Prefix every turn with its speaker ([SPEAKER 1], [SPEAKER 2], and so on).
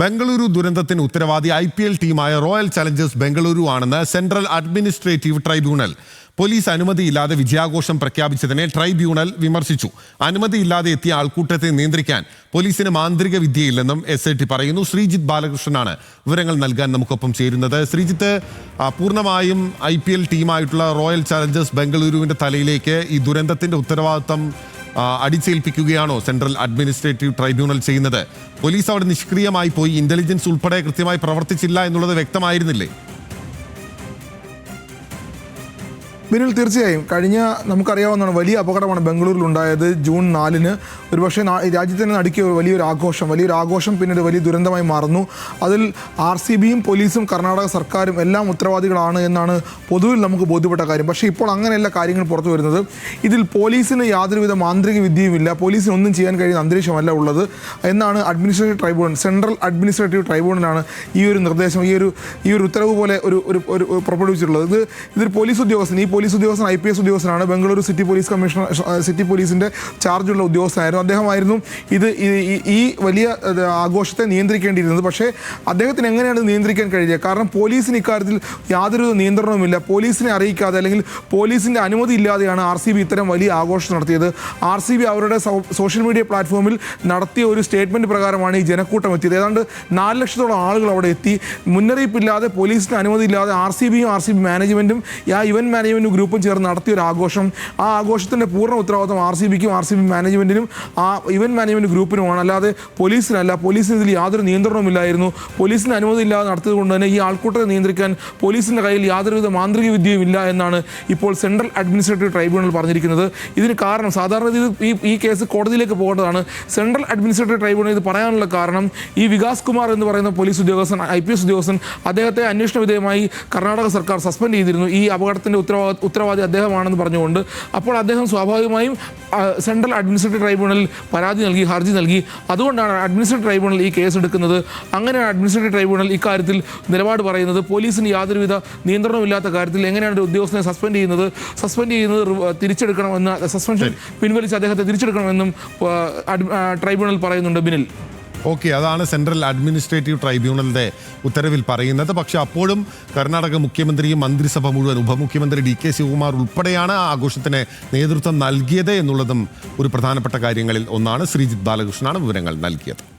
[SPEAKER 1] ബംഗളൂരു ദുരന്തത്തിന് ഉത്തരവാദി IPL ടീമായ റോയൽ ചലഞ്ചേഴ്സ് ബംഗളൂരു ആണെന്ന് സെൻട്രൽ അഡ്മിനിസ്ട്രേറ്റീവ് ട്രൈബ്യൂണൽ. പോലീസ് അനുമതിയില്ലാതെ വിജയാഘോഷം പ്രഖ്യാപിച്ചതിനെ ട്രൈബ്യൂണൽ വിമർശിച്ചു. അനുമതിയില്ലാതെ എത്തിയ ആൾക്കൂട്ടത്തെ നിയന്ത്രിക്കാൻ പോലീസിന് മാന്ത്രിക വിദ്യയില്ലെന്നും SIT പറയുന്നു. ശ്രീജിത്ത് ബാലകൃഷ്ണനാണ് വിവരങ്ങൾ നൽകാൻ നമുക്കൊപ്പം ചേരുന്നത്. ശ്രീജിത്ത്, പൂർണ്ണമായും IPL ടീമായിട്ടുള്ള റോയൽ ചലഞ്ചേഴ്സ് ബംഗളൂരുവിന്റെ തലയിലേക്ക് ഈ ദുരന്തത്തിന്റെ ഉത്തരവാദിത്തം അടിച്ചേൽപ്പിക്കുകയാണോ സെൻട്രൽ അഡ്മിനിസ്ട്രേറ്റീവ് ട്രൈബ്യൂണൽ ചെയ്യുന്നത്? പോലീസ് അവിടെ നിഷ്ക്രിയമായി പോയി, ഇന്റലിജൻസ് ഉൾപ്പെടെ കൃത്യമായി പ്രവർത്തിച്ചില്ല എന്നുള്ളത് വ്യക്തമായിരുന്നില്ലേ?
[SPEAKER 2] ബിനിൽ, തീർച്ചയായും നമുക്കറിയാവുന്നതാണ്, വലിയ അപകടമാണ് ബംഗളൂരിൽ ഉണ്ടായത്. ജൂൺ 4-ന് ഒരുപക്ഷെ രാജ്യത്ത് തന്നെ നടുക്കിയ വലിയൊരു ആഘോഷം പിന്നീട് വലിയ ദുരന്തമായി മാറുന്നു. അതിൽ RCBയും പോലീസും കർണാടക സർക്കാരും എല്ലാം ഉത്തരവാദികളാണ് എന്നാണ് പൊതുവിൽ നമുക്ക് ബോധ്യപ്പെട്ട കാര്യം. പക്ഷേ ഇപ്പോൾ അങ്ങനെയല്ല കാര്യങ്ങൾ പുറത്തു വരുന്നത്. ഇതിൽ പോലീസിന് യാതൊരുവിധ മാന്ത്രിക വിദ്യയുമില്ല, പോലീസിന് ഒന്നും ചെയ്യാൻ കഴിയുന്ന അന്തരീക്ഷമല്ല ഉള്ളത് എന്നാണ് അഡ്മിനിസ്ട്രേറ്റീവ് ട്രൈബ്യൂണൽ, സെൻട്രൽ അഡ്മിനിസ്ട്രേറ്റീവ് ട്രൈബ്യൂണലാണ് ഈ ഒരു നിർദ്ദേശം, ഈ ഒരു ഉത്തരവ് പോലെ ഒരു പുറപ്പെടുവിച്ചിട്ടുള്ളത്. ഇതൊരു പോലീസ് ഉദ്യോഗസ്ഥൻ, പോലീസ് ഉദ്യോഗസ്ഥൻ IPS ഉദ്യോഗസ്ഥനാണ്. Bengaluru city police commissioner, city പോലീസിൻ്റെ ചാർജുള്ള ഉദ്യോഗസ്ഥനായിരുന്നു. അദ്ദേഹമായിരുന്നു ഈ വലിയ ആഘോഷത്തെ നിയന്ത്രിക്കേണ്ടിയിരുന്നത്. പക്ഷേ അദ്ദേഹത്തിന് എങ്ങനെയാണ് നിയന്ത്രിക്കാൻ കഴിയുക? കാരണം പോലീസിന് ഇക്കാര്യത്തിൽ യാതൊരു നിയന്ത്രണവുമില്ല. പോലീസിനെ അറിയിക്കാതെ അല്ലെങ്കിൽ പോലീസിൻ്റെ അനുമതി ഇല്ലാതെയാണ് RCB ഇത്തരം വലിയ ആഘോഷം നടത്തിയത്. RCB അവരുടെ സോഷ്യൽ മീഡിയ പ്ലാറ്റ്ഫോമിൽ നടത്തിയ ഒരു സ്റ്റേറ്റ്മെൻറ്റ് പ്രകാരമാണ് ഈ ജനക്കൂട്ടം എത്തിയത്. ഏതാണ്ട് 4 ലക്ഷത്തോളം ആളുകൾ അവിടെ എത്തി. മുന്നറിയിപ്പില്ലാതെ, പോലീസിന് അനുമതിയില്ലാതെ RCBയും RCB മാനേജ്മെൻറ്റും ഇവൻറ്റ് മാനേജ്മെൻറ്റും ഗ്രൂപ്പും ചേർന്ന് നടത്തിയൊരു ആഘോഷം. ആ ആഘോഷത്തിൻ്റെ പൂർണ്ണ ഉത്തരവാദിത്വം RCBക്കും RCB മാനേജ്മെൻറ്റിനും ഇവൻറ്റ് മാനേജ്മെൻറ്റ് ഗ്രൂപ്പിനുമാണ്, അല്ലാതെ പോലീസിനല്ല. പോലീസിന് ഇതിൽ യാതൊരു നിയന്ത്രണവുമില്ലായിരുന്നു. പോലീസിന് അനുമതി ഇല്ലാതെ നടത്തിയത് കൊണ്ട് തന്നെ ഈ ആൾക്കൂട്ടത്തെ നിയന്ത്രിക്കാൻ പോലീസിൻ്റെ കയ്യിൽ യാതൊരുവിധ മാന്ത്രിക വിദ്യയും ഇല്ല എന്നാണ് ഇപ്പോൾ സെൻട്രൽ അഡ്മിനിസ്ട്രേറ്റീവ് ട്രൈബ്യൂണൽ പറഞ്ഞിരിക്കുന്നത്. ഇതിന് കാരണം, സാധാരണ ഈ കേസ് കോടതിയിലേക്ക് പോകേണ്ടതാണ്. സെൻട്രൽ അഡ്മിനിസ്ട്രേറ്റീവ് ട്രൈബ്യൂണൽ ഇത് പറയാനുള്ള കാരണം, ഈ വികാസ് കുമാർ എന്ന് പറയുന്ന പോലീസ് ഉദ്യോഗസ്ഥൻ, IPS ഉദ്യോഗസ്ഥൻ, അദ്ദേഹത്തെ അന്വേഷണ വിധേയമായി കർണാടക സർക്കാർ സസ്പെൻഡ് ചെയ്തിരുന്നു. ഈ അപകടത്തിൻ്റെ ഉത്തരവാദി അദ്ദേഹമാണെന്ന് പറഞ്ഞുകൊണ്ട്. അപ്പോൾ അദ്ദേഹം സ്വാഭാവികമായും സെൻട്രൽ അഡ്മിനിസ്ട്രേറ്റീവ് ട്രൈബ്യൂണലിൽ ഹർജി നൽകി. അതുകൊണ്ടാണ് അഡ്മിനിസ്ട്രേറ്റീവ് ട്രൈബ്യൂണൽ ഈ കേസ് എടുക്കുന്നത്. അങ്ങനെയാണ് അഡ്മിനിസ്ട്രേറ്റീവ് ട്രൈബ്യൂണൽ ഇക്കാര്യത്തിൽ നിലപാട് പറയുന്നത്. പോലീസിന് യാതൊരുവിധ നിയന്ത്രണമില്ലാത്ത കാര്യത്തിൽ എങ്ങനെയാണ് ഒരു ഉദ്യോഗസ്ഥനെ സസ്പെൻഡ് ചെയ്യുന്നത് തിരിച്ചെടുക്കണമെന്ന്, സസ്പെൻഷൻ പിൻവലിച്ച് അദ്ദേഹത്തെ തിരിച്ചെടുക്കണമെന്നും ട്രൈബ്യൂണൽ പറയുന്നുണ്ട്. ബിനിൽ,
[SPEAKER 1] ഓക്കെ, അതാണ് സെൻട്രൽ അഡ്മിനിസ്ട്രേറ്റീവ് ട്രൈബ്യൂണലിന്റെ ഉത്തരവിൽ പറയുന്നത്. പക്ഷെ അപ്പോഴും കർണാടക മുഖ്യമന്ത്രിയും മന്ത്രിസഭ മുഴുവൻ, ഉപമുഖ്യമന്ത്രി DK ശിവകുമാർ ഉൾപ്പെടെയാണ് ആ ആഘോഷത്തിന് നേതൃത്വം നൽകിയത് എന്നുള്ളതും ഒരു പ്രധാനപ്പെട്ട കാര്യങ്ങളിൽ ഒന്നാണ്. ശ്രീജിത്ത് ബാലകൃഷ്ണനാണ് വിവരങ്ങൾ നൽകിയത്.